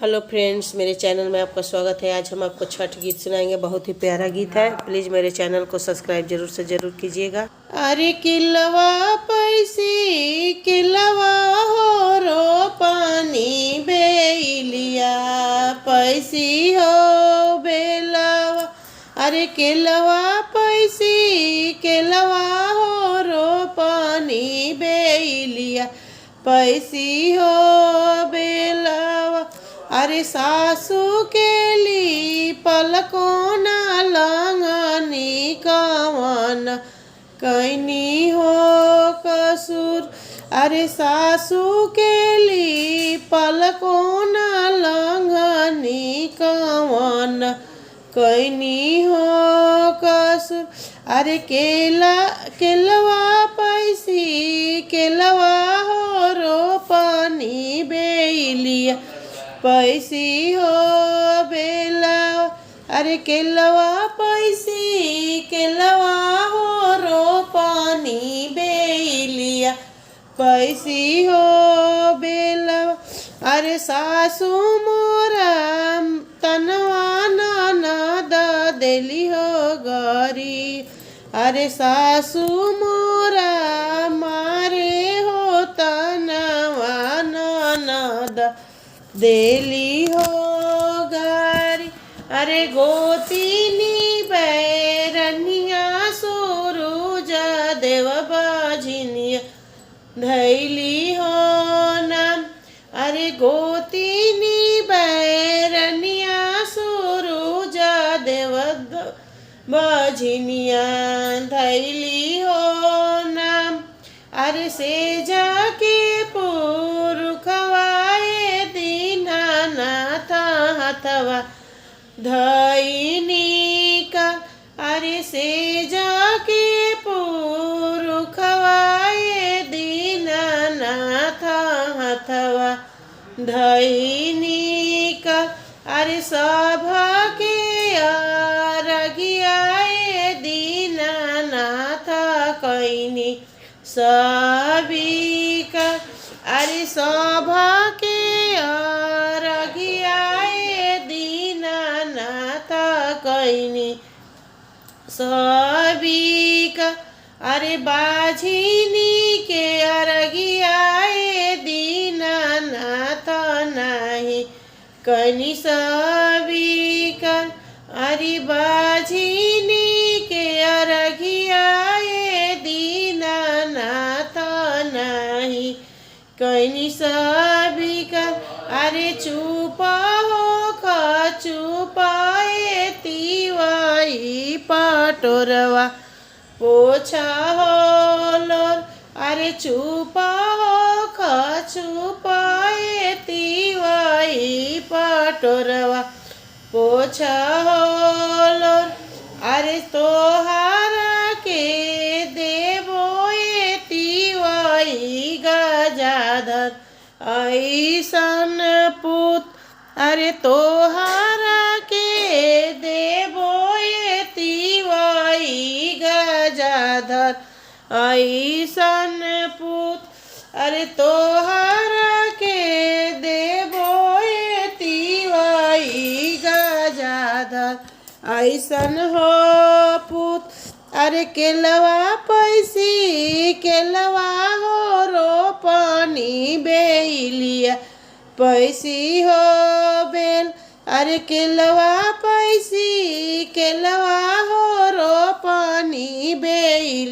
Hello friends, मेरे channel में आपका स्वागत है। आज हम आपको छठ गीत सुनाएंगे। बहुत ही प्यारा गीत है। प्लीज़ मेरे चैनल को सब्सक्राइब जरूर से जरूर कीजिएगा। अरे किलवा पैसी किलवा हो रो पानी बेलिया पैसी हो बेलवा। अरे किलवा पैसी किलवा हो रो पानी बेलिया पैसी हो बेलवा। अरे सासू के ली पलकों ना लंगनी कवन कैनी हो कसूर। अरे सासू के ली पलकों ना लंगनी कवन कैनी हो कसूर। अरे केलवा पैसी केलवा हो रो पानी बेलिया पैसी हो बेलवा। अरे केलवा पैसी केलवा हो रो पानी बेलिया पैसी हो बेलवा। अरे सासू मोरा तनवा ननद देली हो गरी। अरे सासू मोरा मारे हो तनवा ननद देली हो गारी। अरे गोतीनी बैरनिया सूरुज देव बाझिनिया धैली हो नाम। अरे गोतीनी बैरनिया सूरुज देव बाझिनिया धैली हो नाम। अरे से जाके हथवा धैनी का। अरे से जाके पुरुखवाए दीनानाथ हथवा धैनी का। अरे सभा के अरगियाए दीनानाथ कैनी सभी का। अरे सभा के कैनी सभी का। अरे बाझिनी के अरगियाए दीनानाथ नाही कैनी सभी का। अरे बाझिनी के अरगियाए दीनानाथ नाही कैनी सभी का। अरे चुप हो चुपाए तिवाई पाटोरवा पोछा हो लोर। अरे चुपा हो चुपाए तिवाई पाटोरवा पोछा हो लोर। अरे तोहारा के देवो ये तिवाई गजाधर ऐसन पुत। अरे तोहारा के देवो ये तिवाई गजाधर ऐसन पुत। अरे तोहारा के देवो ये तिवाई गजाधर ऐसन हो पुत। अरे केलवा पैसी केलवा हो रो पानी बेलिया पैसी हो बेल। अरे केलवा पैसी केलवा हो रो पानी बेली।